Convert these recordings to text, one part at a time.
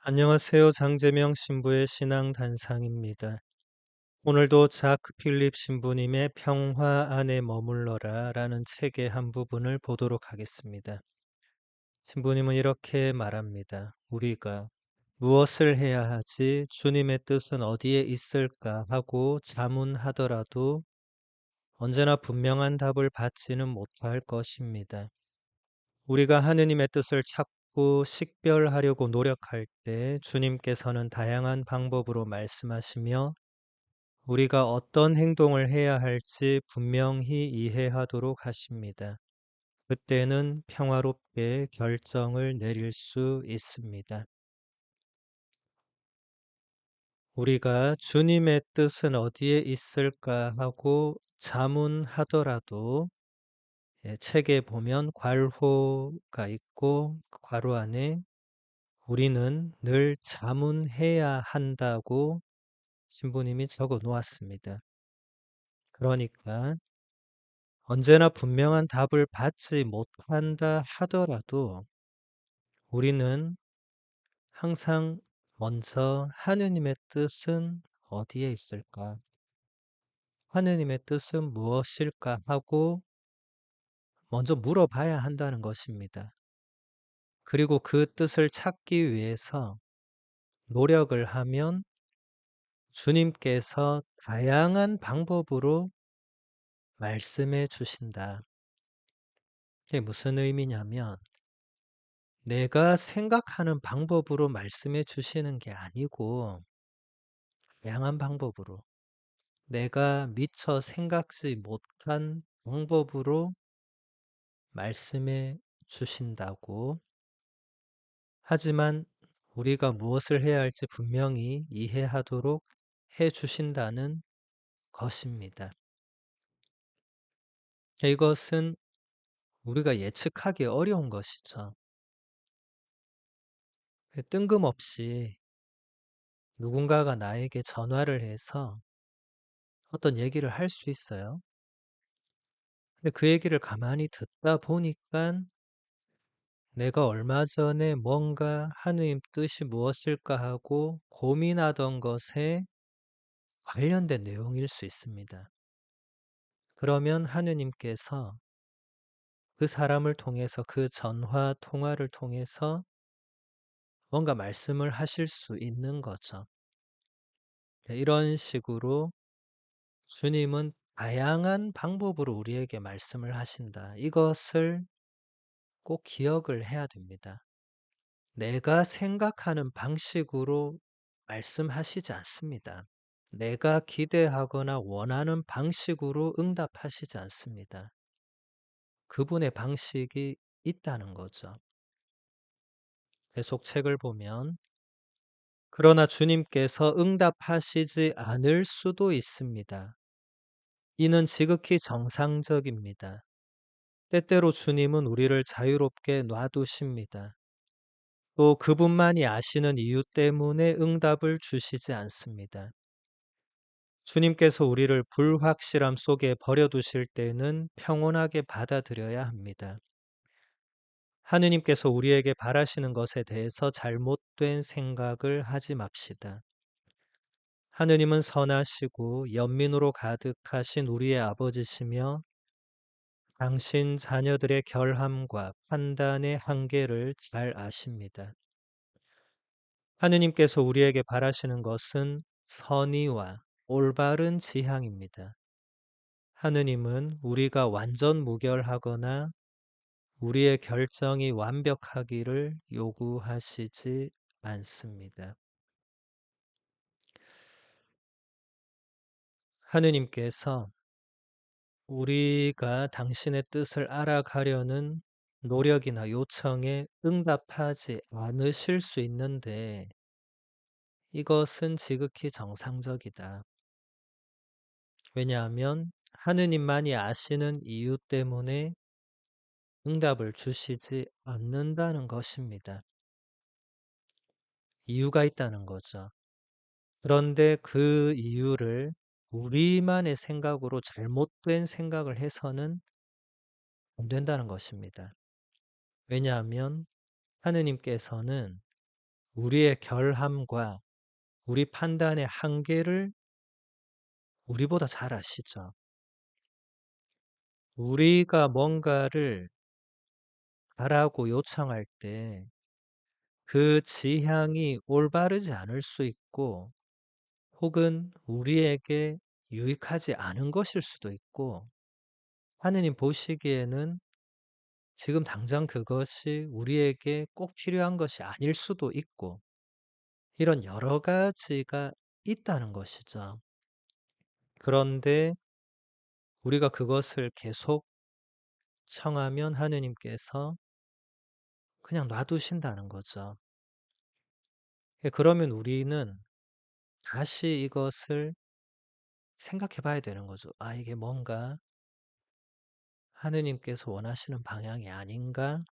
안녕하세요. 장재명 신부의 신앙 단상입니다. 오늘도 자크 필립 신부님의 평화 안에 머물러라 라는 책의 한 부분을 보도록 하겠습니다. 신부님은 이렇게 말합니다. 우리가 무엇을 해야 하지? 주님의 뜻은 어디에 있을까? 하고 자문하더라도 언제나 분명한 답을 받지는 못할 것입니다. 우리가 하느님의 뜻을 찾고 식별하려고 노력할 때 주님께서는 다양한 방법으로 말씀하시며 우리가 어떤 행동을 해야 할지 분명히 이해하도록 하십니다. 그때는 평화롭게 결정을 내릴 수 있습니다. 우리가 주님의 뜻은 어디에 있을까 하고 자문하더라도 책에 보면 괄호가 있고 그 괄호 안에 우리는 늘 자문해야 한다고 신부님이 적어 놓았습니다. 그러니까 언제나 분명한 답을 받지 못한다 하더라도 우리는 항상 먼저 하느님의 뜻은 어디에 있을까? 하느님의 뜻은 무엇일까 하고 먼저 물어봐야 한다는 것입니다. 그리고 그 뜻을 찾기 위해서 노력을 하면 주님께서 다양한 방법으로 말씀해 주신다. 이게 무슨 의미냐면 내가 생각하는 방법으로 말씀해 주시는 게 아니고 다양한 방법으로 내가 미처 생각지 못한 방법으로 말씀해 주신다고. 하지만 우리가 무엇을 해야 할지 분명히 이해하도록 해 주신다는 것입니다. 이것은 우리가 예측하기 어려운 것이죠. 뜬금없이 누군가가 나에게 전화를 해서 어떤 얘기를 할 수 있어요. 근데 그 얘기를 가만히 듣다 보니까 내가 얼마 전에 뭔가 하느님 뜻이 무엇일까 하고 고민하던 것에 관련된 내용일 수 있습니다. 그러면 하느님께서 그 사람을 통해서 그 전화 통화를 통해서 뭔가 말씀을 하실 수 있는 거죠. 이런 식으로 주님은 다양한 방법으로 우리에게 말씀을 하신다. 이것을 꼭 기억을 해야 됩니다. 내가 생각하는 방식으로 말씀하시지 않습니다. 내가 기대하거나 원하는 방식으로 응답하시지 않습니다. 그분의 방식이 있다는 거죠. 계속 책을 보면 그러나 주님께서 응답하시지 않을 수도 있습니다. 이는 지극히 정상적입니다. 때때로 주님은 우리를 자유롭게 놔두십니다. 또 그분만이 아시는 이유 때문에 응답을 주시지 않습니다. 주님께서 우리를 불확실함 속에 버려두실 때는 평온하게 받아들여야 합니다. 하느님께서 우리에게 바라시는 것에 대해서 잘못된 생각을 하지 맙시다. 하느님은 선하시고 연민으로 가득하신 우리의 아버지시며 당신 자녀들의 결함과 판단의 한계를 잘 아십니다. 하느님께서 우리에게 바라시는 것은 선의와 올바른 지향입니다. 하느님은 우리가 완전 무결하거나 우리의 결정이 완벽하기를 요구하시지 않습니다. 하느님께서 우리가 당신의 뜻을 알아가려는 노력이나 요청에 응답하지 않으실 수 있는데 이것은 지극히 정상적이다. 왜냐하면 하느님만이 아시는 이유 때문에 응답을 주시지 않는다는 것입니다. 이유가 있다는 거죠. 그런데 그 이유를 우리만의 생각으로 잘못된 생각을 해서는 안 된다는 것입니다. 왜냐하면 하느님께서는 우리의 결함과 우리 판단의 한계를 우리보다 잘 아시죠. 우리가 뭔가를 하라고 요청할 때 그 지향이 올바르지 않을 수 있고 혹은 우리에게 유익하지 않은 것일 수도 있고 하느님 보시기에는 지금 당장 그것이 우리에게 꼭 필요한 것이 아닐 수도 있고 이런 여러 가지가 있다는 것이죠. 그런데 우리가 그것을 계속 청하면 하느님께서 그냥 놔두신다는 거죠. 예, 그러면 우리는 다시 이것을 생각해 봐야 되는 거죠. '아 이게 뭔가 하느님께서 원하시는 방향이 아닌가?'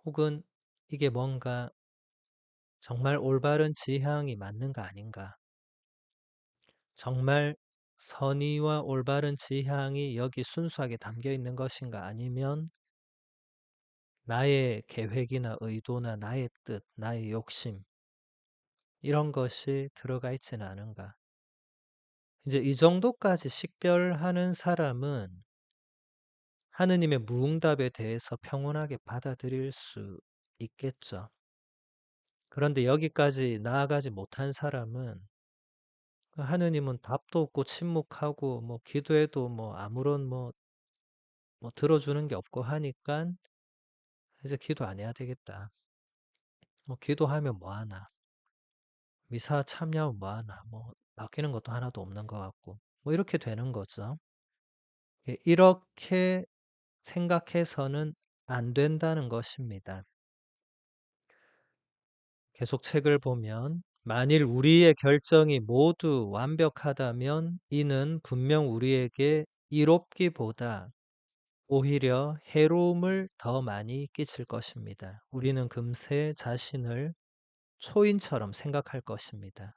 혹은 '이게 뭔가 정말 올바른 지향이 맞는가 아닌가?' 정말 선의와 올바른 지향이 여기 순수하게 담겨 있는 것인가 아니면 나의 계획이나 의도나 나의 뜻, 나의 욕심 이런 것이 들어가 있지는 않은가. 이제 이 정도까지 식별하는 사람은 하느님의 무응답에 대해서 평온하게 받아들일 수 있겠죠. 그런데 여기까지 나아가지 못한 사람은 그 하느님은 답도 없고 침묵하고 뭐 기도해도 뭐 아무런 뭐 들어주는 게 없고 하니까 이제 기도 안 해야 되겠다. 뭐 기도하면 뭐 하나. 미사 참여하면 뭐 하나. 뭐 바뀌는 것도 하나도 없는 것 같고. 뭐 이렇게 되는 거죠. 예, 이렇게 생각해서는 안 된다는 것입니다. 계속 책을 보면 만일 우리의 결정이 모두 완벽하다면 이는 분명 우리에게 이롭기보다 오히려 해로움을 더 많이 끼칠 것입니다. 우리는 금세 자신을 초인처럼 생각할 것입니다.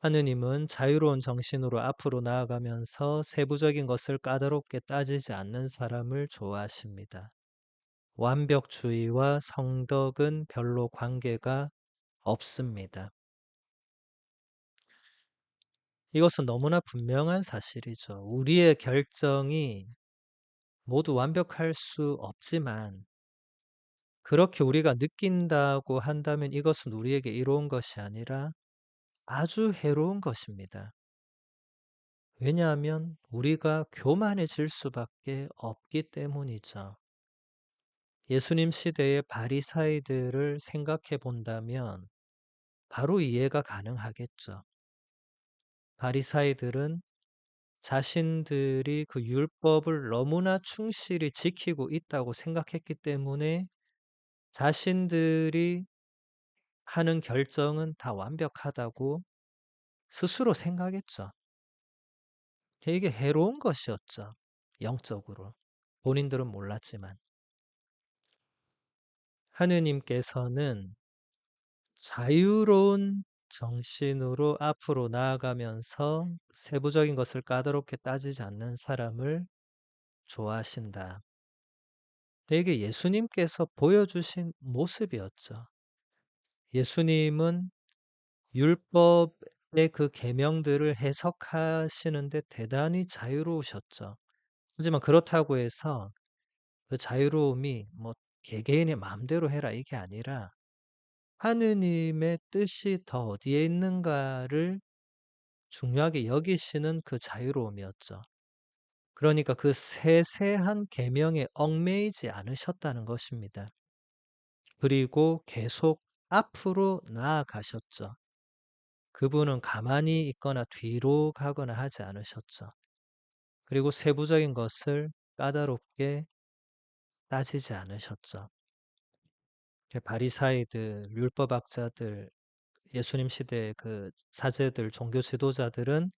하느님은 자유로운 정신으로 앞으로 나아가면서 세부적인 것을 까다롭게 따지지 않는 사람을 좋아하십니다. 완벽주의와 성덕은 별로 관계가 없습니다. 이것은 너무나 분명한 사실이죠. 우리의 결정이 모두 완벽할 수 없지만 그렇게 우리가 느낀다고 한다면 이것은 우리에게 이로운 것이 아니라 아주 해로운 것입니다. 왜냐하면 우리가 교만해질 수밖에 없기 때문이죠. 예수님 시대의 바리사이들을 생각해 본다면 바로 이해가 가능하겠죠. 바리사이들은 자신들이 그 율법을 너무나 충실히 지키고 있다고 생각했기 때문에 자신들이 하는 결정은 다 완벽하다고 스스로 생각했죠. 이게 해로운 것이었죠. 영적으로. 본인들은 몰랐지만. 하느님께서는 자유로운 정신으로 앞으로 나아가면서 세부적인 것을 까다롭게 따지지 않는 사람을 좋아하신다. 이게 예수님께서 보여주신 모습이었죠. 예수님은 율법의 그 계명들을 해석하시는데 대단히 자유로우셨죠. 하지만 그렇다고 해서 그 자유로움이 뭐 개개인의 마음대로 해라 이게 아니라 하느님의 뜻이 더 어디에 있는가를 중요하게 여기시는 그 자유로움이었죠. 그러니까 그 세세한 계명에 얽매이지 않으셨다는 것입니다. 그리고 계속 앞으로 나아가셨죠. 그분은 가만히 있거나 뒤로 가거나 하지 않으셨죠. 그리고 세부적인 것을 까다롭게 따지지 않으셨죠. 바리사이들, 율법학자들, 예수님 시대의 그 사제들, 종교 지도자들은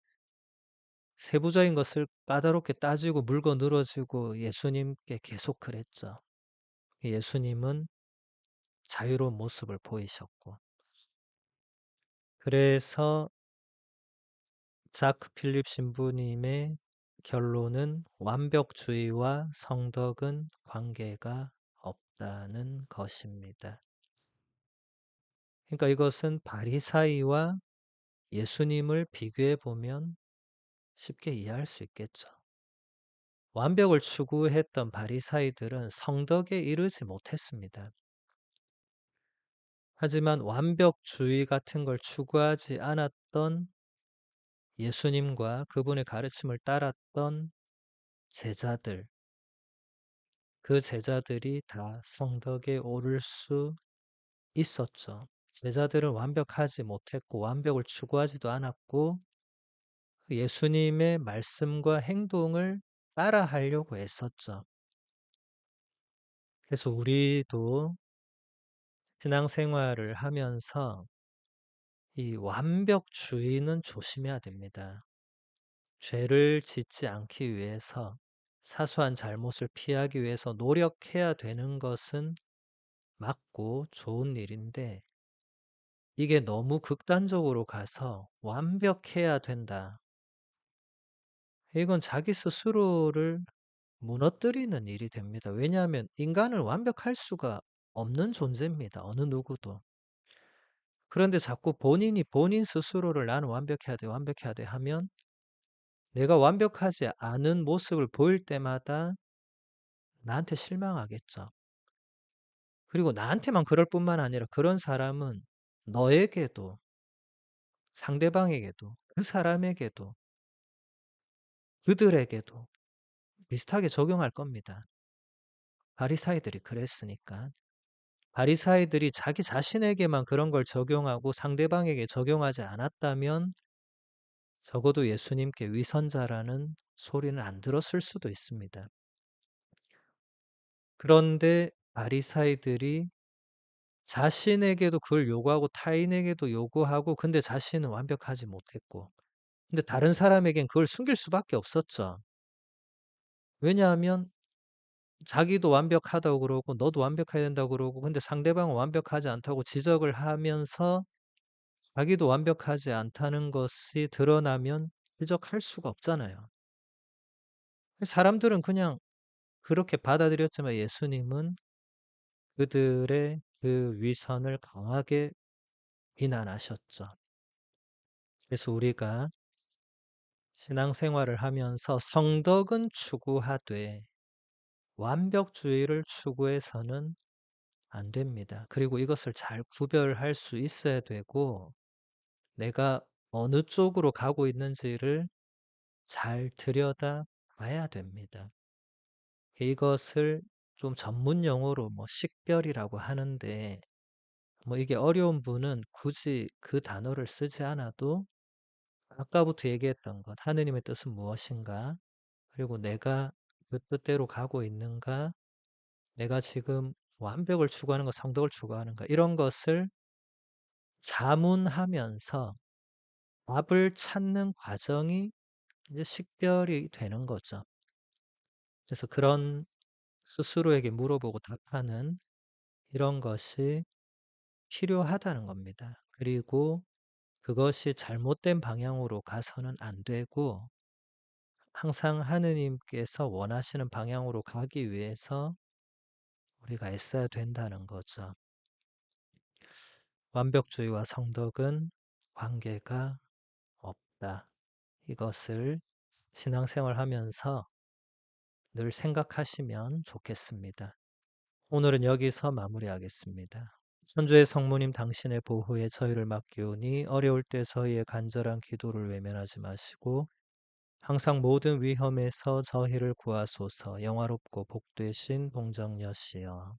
세부적인 것을 까다롭게 따지고 물고 늘어지고 예수님께 계속 그랬죠. 예수님은 자유로운 모습을 보이셨고. 그래서 자크 필립 신부님의 결론은 완벽주의와 성덕은 관계가 없다는 것입니다. 그러니까 이것은 바리사이와 예수님을 비교해 보면 쉽게 이해할 수 있겠죠. 완벽을 추구했던 바리사이들은 성덕에 이르지 못했습니다. 하지만 완벽주의 같은 걸 추구하지 않았던 예수님과 그분의 가르침을 따랐던 제자들, 그 제자들이 다 성덕에 오를 수 있었죠. 제자들은 완벽하지 못했고 완벽을 추구하지도 않았고 그 예수님의 말씀과 행동을 따라하려고 애썼죠. 그래서 우리도 신앙생활을 하면서 이 완벽주의는 조심해야 됩니다. 죄를 짓지 않기 위해서 사소한 잘못을 피하기 위해서 노력해야 되는 것은 맞고 좋은 일인데 이게 너무 극단적으로 가서 완벽해야 된다. 이건 자기 스스로를 무너뜨리는 일이 됩니다. 왜냐하면 인간은 완벽할 수가 없는 존재입니다. 어느 누구도. 그런데 자꾸 본인이 본인 스스로를 나는 완벽해야 돼, 완벽해야 돼 하면 내가 완벽하지 않은 모습을 보일 때마다 나한테 실망하겠죠. 그리고 나한테만 그럴 뿐만 아니라 그런 사람은 너에게도 상대방에게도 그 사람에게도 그들에게도 비슷하게 적용할 겁니다. 바리사이들이 그랬으니까. 바리사이들이 자기 자신에게만 그런 걸 적용하고 상대방에게 적용하지 않았다면 적어도 예수님께 위선자라는 소리는 안 들었을 수도 있습니다. 그런데 바리사이들이 자신에게도 그걸 요구하고 타인에게도 요구하고 근데 자신은 완벽하지 못했고 근데 다른 사람에겐 그걸 숨길 수밖에 없었죠. 왜냐하면 자기도 완벽하다고 그러고 너도 완벽해야 된다고 그러고 근데 상대방은 완벽하지 않다고 지적을 하면서 자기도 완벽하지 않다는 것이 드러나면 지적할 수가 없잖아요. 사람들은 그냥 그렇게 받아들였지만 예수님은 그들의 그 위선을 강하게 비난하셨죠. 그래서 우리가 신앙생활을 하면서 성덕은 추구하되 완벽주의를 추구해서는 안 됩니다. 그리고 이것을 잘 구별할 수 있어야 되고 내가 어느 쪽으로 가고 있는지를 잘 들여다 봐야 됩니다. 이것을 좀 전문 용어로 뭐 식별이라고 하는데 뭐 이게 어려운 분은 굳이 그 단어를 쓰지 않아도 아까부터 얘기했던 것, 하느님의 뜻은 무엇인가? 그리고 내가 그 뜻대로 가고 있는가? 내가 지금 완벽을 추구하는가, 성덕을 추구하는가? 이런 것을 자문하면서 답을 찾는 과정이 이제 식별이 되는 거죠. 그래서 그런 스스로에게 물어보고 답하는 이런 것이 필요하다는 겁니다. 그리고 그것이 잘못된 방향으로 가서는 안 되고 항상 하느님께서 원하시는 방향으로 가기 위해서 우리가 애써야 된다는 거죠. 완벽주의와 성덕은 관계가 없다. 이것을 신앙생활 하면서 늘 생각하시면 좋겠습니다. 오늘은 여기서 마무리하겠습니다. 천주의 성모님 당신의 보호에 저희를 맡기오니 어려울 때 저희의 간절한 기도를 외면하지 마시고 항상 모든 위험에서 저희를 구하소서. 영화롭고 복되신 봉정여시여.